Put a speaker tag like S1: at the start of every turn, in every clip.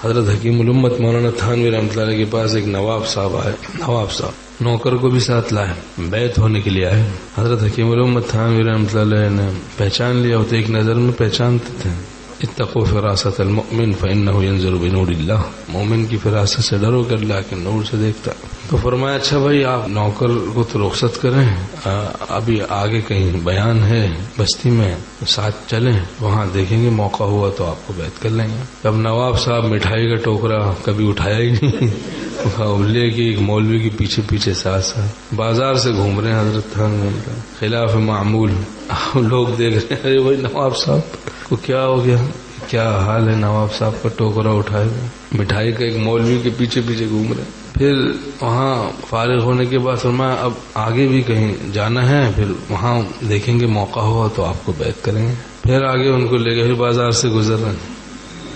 S1: حضرت حکیم الامت مولانا تھانوی رحمۃ اللہ علیہ کے پاس ایک نواب صاحب آئے. نواب صاحب نوکر کو بھی ساتھ لائے, بیعت ہونے کے لیے آئے. حضرت حکیم الامت تھانوی رحمۃ اللہ علیہ نے پہچان لیا, ہوتے ایک نظر میں پہچانتے تھے. اتقوا فراست المؤمن فإنه ينظر بنور اللہ, مومن کی فراست سے ڈرو کہ اللہ کے نور سے دیکھتا. تو فرمایا اچھا بھائی آپ نوکر کو تو رخصت کریں, ابھی آگے کہیں بیان ہے بستی میں, ساتھ چلیں, وہاں دیکھیں گے, موقع ہوا تو آپ کو بیعت کر لیں گے. اب نواب صاحب مٹھائی کا ٹوکرا کبھی اٹھایا ہی نہیں, لے کے ایک مولوی کے پیچھے پیچھے ساتھ بازار سے گھوم رہے ہیں. حضرت تھانوی خلاف معمول لوگ دیکھ رہے ہیں, ارے بھائی نواب صاحب کو کیا ہو گیا, کیا حال ہے نواب صاحب کا, ٹوکرا اٹھائے ہوئے مٹھائی کا, ایک مولوی کے پیچھے پیچھے گھوم رہے. پھر وہاں فارغ ہونے کے بعد فرمایا اب آگے بھی کہیں جانا ہے, پھر وہاں دیکھیں گے موقع ہوا تو آپ کو بیعت کریں گے. پھر آگے ان کو لے گئے, پھر بازار سے گزر رہے ہیں,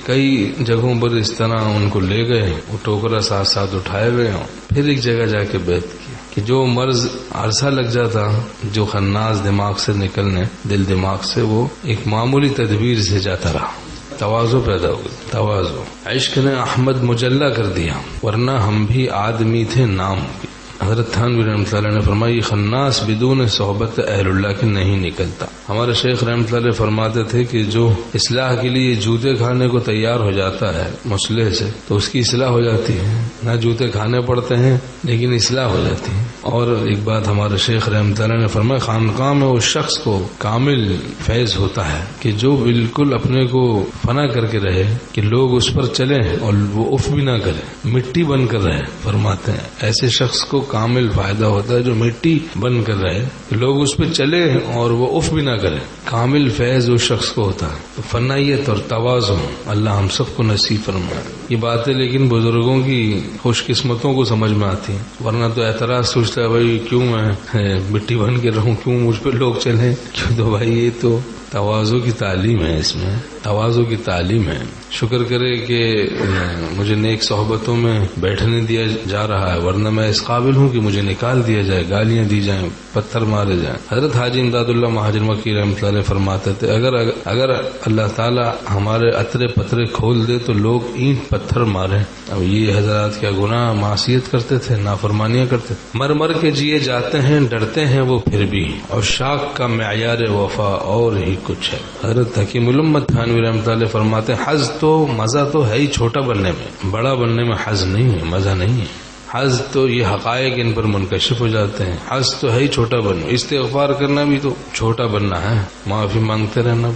S1: کئی جگہوں پر اس طرح ان کو لے گئے, وہ ٹوکرا ساتھ ساتھ اٹھائے ہوئے ہوں. پھر ایک جگہ جا کے بیعت کی کہ جو مرض عرصہ لگ جاتا, جو خناس دماغ سے نکلنے, دل دماغ سے, وہ ایک معمولی تدبیر سے جاتا رہا. تواضع پیدا ہو گئی, تواضع. عشق نے احمد مجلہ کر دیا, ورنہ ہم بھی آدمی تھے نام کے. حضرت تھانوی رحمۃ اللہ نے فرمایا یہ خناس بدون صحبت اہل اللہ کے نہیں نکلتا. ہمارے شیخ رحمۃ اللہ فرماتے تھے کہ جو اصلاح کے لیے جوتے کھانے کو تیار ہو جاتا ہے مسلح سے, تو اس کی اصلاح ہو جاتی ہے. نہ جوتے کھانے پڑتے ہیں لیکن اصلاح ہو جاتی ہے. اور ایک بات ہمارے شیخ رحمۃ اللہ نے فرمایا خانقاہ میں اس شخص کو کامل فیض ہوتا ہے کہ جو بالکل اپنے کو فنا کر کے رہے کہ لوگ اس پر چلیں اور وہ اف بھی نہ کرے, مٹی بن کر رہے. فرماتے ہیں ایسے شخص کو کامل فائدہ ہوتا ہے جو مٹی بن کر رہے, لوگ اس پہ چلے اور وہ اف بھی نہ کرے. کامل فیض اس شخص کو ہوتا ہے. تو فنائیت اور تواضع اللہ ہم سب کو نصیب فرمائے. یہ باتیں لیکن بزرگوں کی خوش قسمتوں کو سمجھ میں آتی ہیں, ورنہ تو اعتراض سوچتا ہے بھائی کیوں میں مٹی بن کے رہوں, کیوں مجھ پہ لوگ چلیں, کیوں. تو بھائی یہ تو تواضع کی تعلیم ہے, اس میں تواضع کی تعلیم ہے. شکر کرے کہ مجھے نیک صحبتوں میں بیٹھنے دیا جا رہا ہے, ورنہ میں اس قابل ہوں کہ مجھے نکال دیا جائے, گالیاں دی جائیں, پتھر مارے جائیں. حضرت حاجی امداد اللہ مہاجر مکی رحمۃ اللہ علیہ فرماتے تھے اگر اللہ تعالی ہمارے اطرے پترے کھول دے تو لوگ اینٹ پتھر ماریں. اب یہ حضرات کیا گناہ معصیت کرتے تھے, نافرمانیاں کرتے تھے. مر مر کے جیے جاتے ہیں, ڈرتے ہیں وہ پھر بھی, اور شاک کا معیار وفا اور ہی کچھ ہے. حضرت حکیم الامت تھانوی رحمۃ اللہ فرماتے ہیں حظ تو مزہ تو ہے ہی چھوٹا بننے میں, بڑا بننے میں حظ نہیں ہے, مزہ نہیں ہے. حظ تو یہ حقائق ان پر منکشف ہو جاتے ہیں. حظ تو ہے ہی چھوٹا بننا, استغفار کرنا بھی تو چھوٹا بننا ہے, معافی مانگتے رہنا.